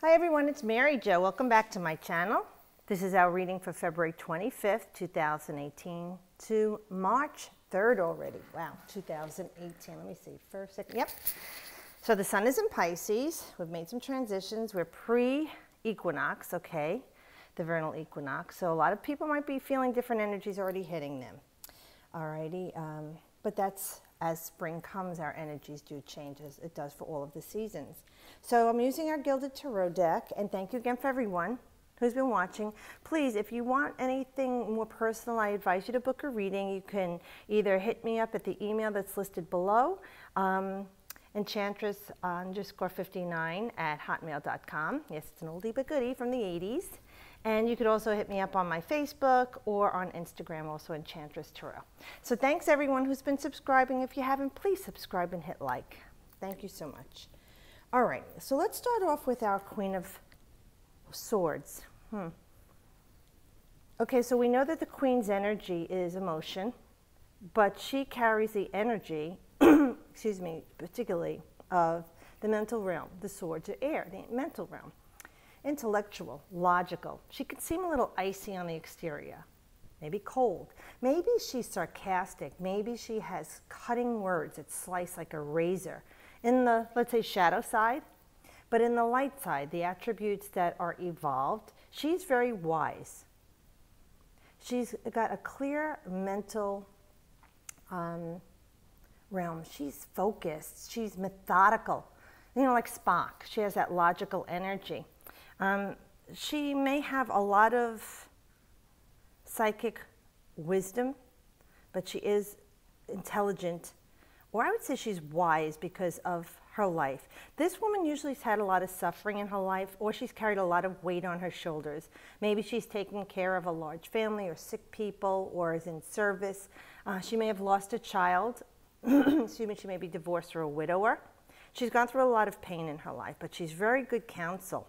Hi everyone, it's Mary Jo. Welcome back to my channel. This is our reading for February 25th, 2018 to March 3rd already. Wow, 2018. Let me see, first, second, yep. So the sun is in Pisces. We've made some transitions. We're pre-equinox, okay, the vernal equinox. So a lot of people might be feeling different energies already hitting them. Alrighty, but that's as spring comes, our energies do change as it does for all of the seasons. So I'm using our Gilded Tarot deck, and thank you again for everyone who's been watching. Please, if you want anything more personal, I advise you to book a reading. You can either hit me up at the email that's listed below, Enchantress _59@hotmail.com. Yes, it's an oldie but goodie from the 80s. And you could also hit me up on my Facebook or on Instagram, also Enchantress Tarot. So thanks everyone who's been subscribing. If you haven't, please subscribe and hit like. Thank you so much. All right, so let's start off with our Queen of Swords. Okay, so we know that the Queen's energy is emotion, but she carries the energy, excuse me, particularly of the mental realm. The swords are air, the mental realm. Intellectual, logical. She could seem a little icy on the exterior, maybe cold. Maybe she's sarcastic. Maybe she has cutting words that slice like a razor in the, let's say, shadow side. But in the light side, the attributes that are evolved, she's very wise. She's got a clear mental realm. She's focused. She's methodical. You know, like Spock. She has that logical energy. She may have a lot of psychic wisdom, but she is intelligent, or I would say she's wise because of her life. This woman usually has had a lot of suffering in her life, or she's carried a lot of weight on her shoulders. Maybe she's taking care of a large family or sick people, or is in service. She may have lost a child. Excuse me, she may be divorced or a widower. She's gone through a lot of pain in her life, but she's very good counsel.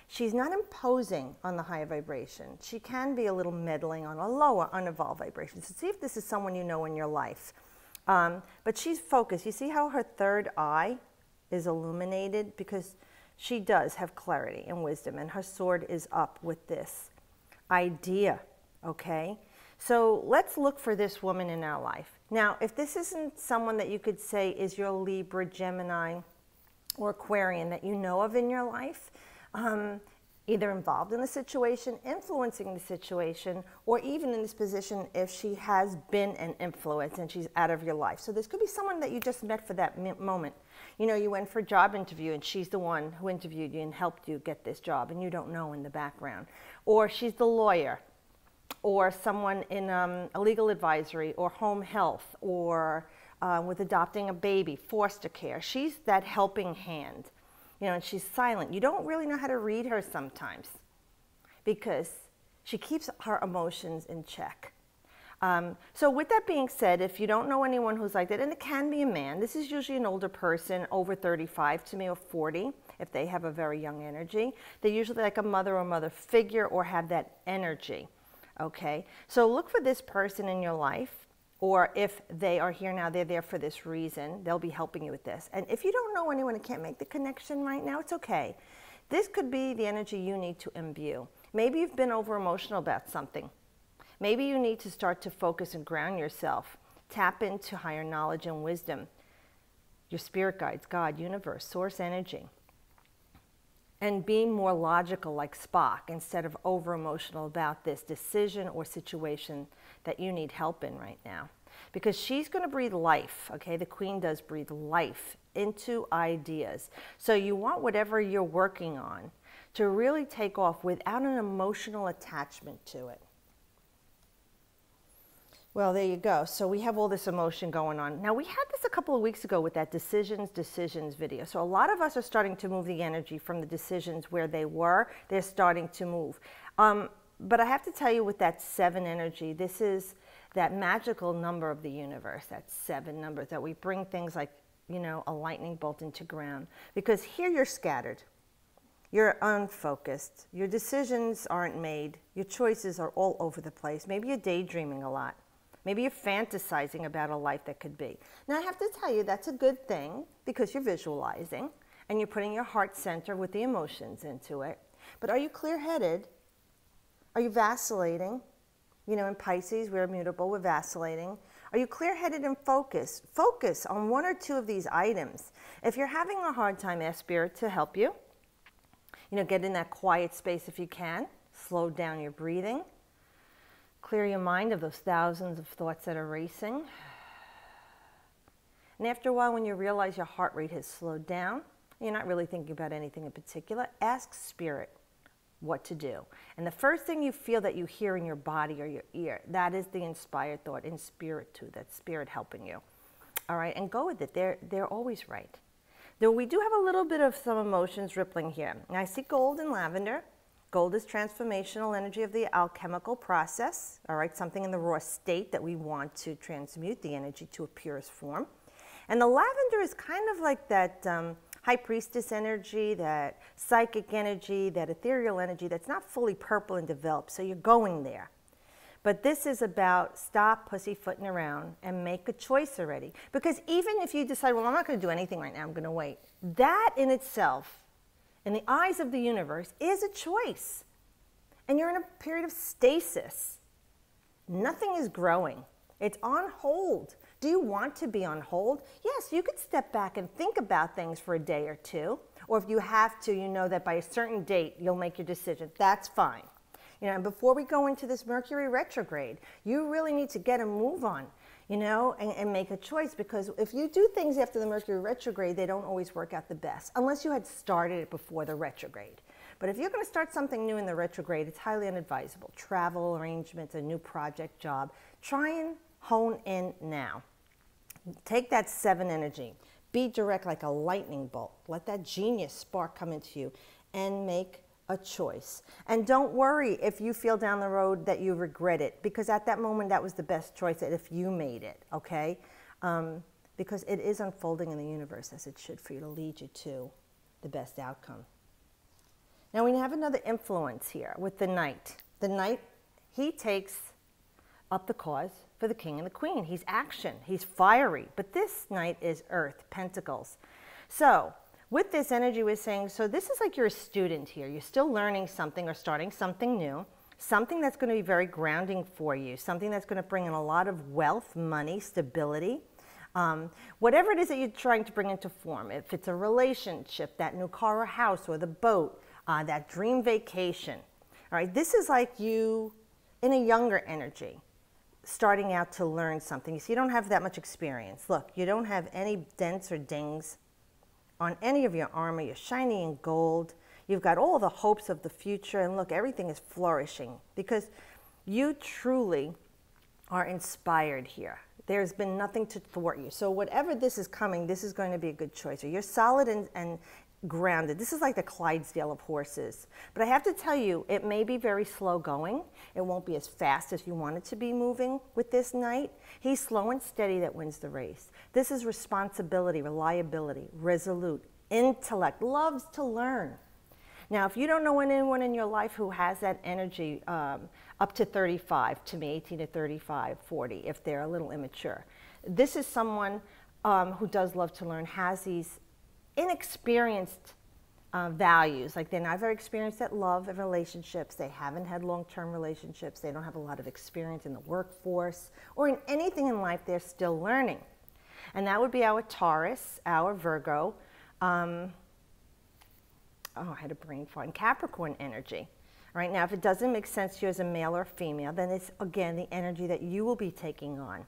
She's not imposing on the higher vibration. She can be a little meddling on a lower, unevolved vibration. So see if this is someone you know in your life. But she's focused. You see how her third eye is illuminated? Because she does have clarity and wisdom, and her sword is up with this idea, okay? So let's look for this woman in our life. Now, if this isn't someone that you could say is your Libra, Gemini, or Aquarian that you know of in your life, either involved in the situation, influencing the situation, or even in this position if she has been an influence and she's out of your life. So this could be someone that you just met for that moment. You know, you went for a job interview and she's the one who interviewed you and helped you get this job, and you don't know in the background. Or she's the lawyer, or someone in a legal advisory, or home health, or with adopting a baby, foster care. She's that helping hand. You know, and she's silent. You don't really know how to read her sometimes because she keeps her emotions in check. So with that being said, if you don't know anyone who's like that, and it can be a man, this is usually an older person, over 35 to me, or 40, if they have a very young energy. They're usually like a mother or mother figure, or have that energy, okay? So look for this person in your life. Or if they are here now, they're there for this reason. They'll be helping you with this. And if you don't know anyone and can't make the connection right now, it's okay. This could be the energy you need to imbue. Maybe you've been over emotional about something. Maybe you need to start to focus and ground yourself. Tap into higher knowledge and wisdom. Your spirit guides, God, universe, source energy. And be more logical like Spock instead of over emotional about this decision or situation that you need help in right now. Because she's going to breathe life, okay? The Queen does breathe life into ideas. So you want whatever you're working on to really take off without an emotional attachment to it. Well, there you go. So we have all this emotion going on. Now, we had this a couple of weeks ago with that decisions video. So a lot of us are starting to move the energy from the decisions where they were. They're starting to move. But I have to tell you, with that 7 energy, this is that magical number of the universe, that 7 number, that we bring things like, you know, a lightning bolt into ground. Because here you're scattered. You're unfocused. Your decisions aren't made. Your choices are all over the place. Maybe you're daydreaming a lot. Maybe you're fantasizing about a life that could be. Now, I have to tell you, that's a good thing because you're visualizing. and you're putting your heart center with the emotions into it. But are you clear-headed? Are you vacillating? You know, in Pisces, we're mutable, we're vacillating. Are you clear-headed and focused? Focus on one or two of these items. If you're having a hard time, ask Spirit to help you. You know, get in that quiet space if you can. Slow down your breathing. Clear your mind of those thousands of thoughts that are racing. And after a while, when you realize your heart rate has slowed down, you're not really thinking about anything in particular, ask Spirit what to do. And the first thing you feel that you hear in your body or your ear, that is the inspired thought, in Spirit too, that's Spirit helping you. All right, and go with it. They're always right. Though we do have a little bit of some emotions rippling here. And I see gold and lavender. Gold is transformational energy of the alchemical process, all right, something in the raw state that we want to transmute the energy to a purest form. And the lavender is kind of like that high priestess energy, that psychic energy, that ethereal energy that's not fully purple and developed, so you're going there. But this is about stop pussyfooting around and make a choice already. Because even if you decide, well, I'm not going to do anything right now, I'm going to wait, that in itself, in the eyes of the universe, is a choice. And you're in a period of stasis. Nothing is growing. It's on hold. Do you want to be on hold? Yes, you could step back and think about things for a day or two. Or if you have to, you know that by a certain date, you'll make your decision. That's fine. You know, and before we go into this Mercury retrograde, you really need to get a move on, you know, and make a choice. Because if you do things after the Mercury retrograde, they don't always work out the best, unless you had started it before the retrograde. But if you're going to start something new in the retrograde, it's highly unadvisable. Travel arrangements, a new project, job. Try and hone in now. Take that 7 energy. Be direct like a lightning bolt. Let that genius spark come into you and make a choice. And don't worry if you feel down the road that you regret it, because at that moment that was the best choice if you made it, okay? Because it is unfolding in the universe as it should for you to lead you to the best outcome. Now we have another influence here with the Knight. The Knight, he takes up the cause for the King and the Queen. He's action, he's fiery, but this Knight is Earth, Pentacles. So with this energy, we're saying, so this is like you're a student here. You're still learning something or starting something new, something that's going to be very grounding for you, something that's going to bring in a lot of wealth, money, stability. Whatever it is that you're trying to bring into form, if it's a relationship, that new car or house or the boat, that dream vacation. All right, this is like you in a younger energy, starting out to learn something. You see, you don't have that much experience. Look, you don't have any dents or dings on any of your armor. You're shiny in gold. You've got all the hopes of the future, and look, everything is flourishing because you truly are inspired here. There's been nothing to thwart you. So whatever this is coming, this is going to be a good choice. Or you're solid and grounded. This is like the Clydesdale of horses. But I have to tell you, it may be very slow going. It won't be as fast as you want it to be moving with this Knight. He's slow and steady that wins the race. This is responsibility, reliability, resolute, intellect, loves to learn. Now, if you don't know anyone in your life who has that energy up to 35, to me, 18 to 35, 40, if they're a little immature, this is someone who does love to learn, has these inexperienced values. Like they're not very experienced at love and relationships. They haven't had long-term relationships. They don't have a lot of experience in the workforce or in anything in life. They're still learning. And that would be our Taurus, our Virgo, I had a brain fart, and Capricorn energy. Right now, if it doesn't make sense to you as a male or female, then it's, again, the energy that you will be taking on.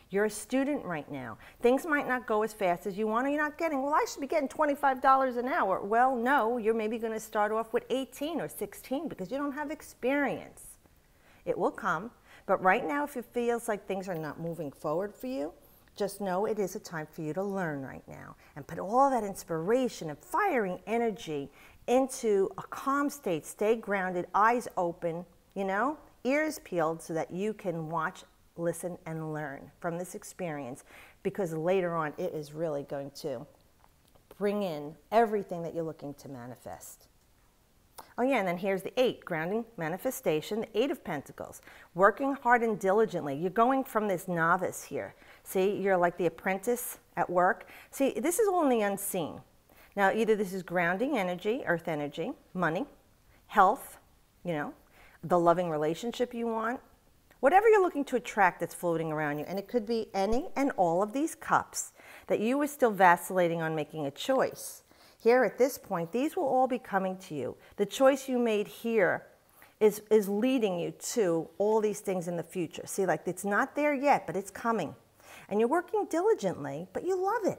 You're a student right now. Things might not go as fast as you want, or you're not getting, well, I should be getting $25 an hour. Well, no, you're maybe going to start off with 18 or 16 because you don't have experience. It will come, but right now, if it feels like things are not moving forward for you, just know it is a time for you to learn right now and put all that inspiration and firing energy into a calm state. Stay grounded, eyes open, you know, ears peeled so that you can watch, listen, and learn from this experience, because later on it is really going to bring in everything that you're looking to manifest. Oh yeah, and then here's the 8, grounding, manifestation, the 8 of Pentacles, working hard and diligently. You're going from this novice here. See, you're like the apprentice at work. See, this is all in the unseen. Now, either this is grounding energy, earth energy, money, health, you know, the loving relationship you want, whatever you're looking to attract that's floating around you. And it could be any and all of these cups that you were still vacillating on making a choice. Here at this point, these will all be coming to you. The choice you made here is leading you to all these things in the future. See, like it's not there yet, but it's coming. And you're working diligently, but you love it.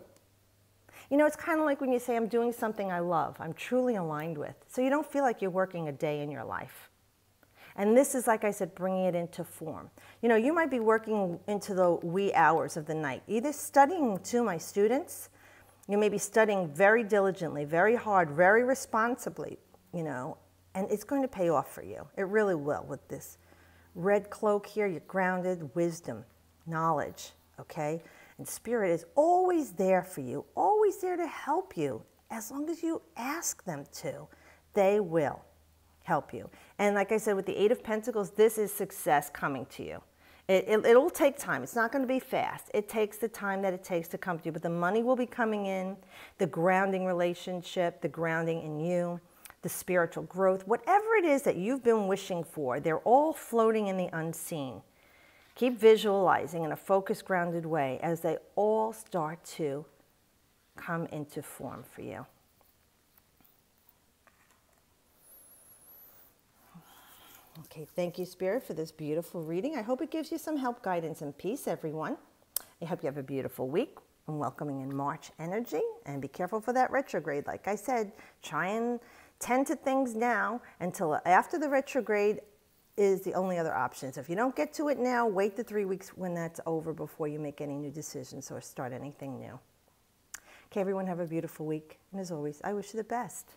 You know, it's kind of like when you say, I'm doing something I love, I'm truly aligned with. So you don't feel like you're working a day in your life. And this is, like I said, bringing it into form. You know, you might be working into the wee hours of the night, either studying to my students. You may be studying very diligently, very hard, very responsibly, you know, and it's going to pay off for you. It really will with this red cloak here. You're grounded, wisdom, knowledge, okay? And spirit is always there for you, always there to help you. As long as you ask them to, they will help you. And like I said, with the Eight of Pentacles, this is success coming to you. It'll take time. It's not going to be fast. It takes the time that it takes to come to you. But the money will be coming in, the grounding relationship, the grounding in you, the spiritual growth, whatever it is that you've been wishing for, they're all floating in the unseen. Keep visualizing in a focused, grounded way as they all start to come into form for you. Okay, thank you, Spirit, for this beautiful reading. I hope it gives you some help, guidance, and peace, everyone. I hope you have a beautiful week. I'm welcoming in March energy, and be careful for that retrograde. Like I said, try and tend to things now until after the retrograde is the only other option. So if you don't get to it now, wait the 3 weeks when that's over before you make any new decisions or start anything new. Okay, everyone, have a beautiful week. And as always, I wish you the best.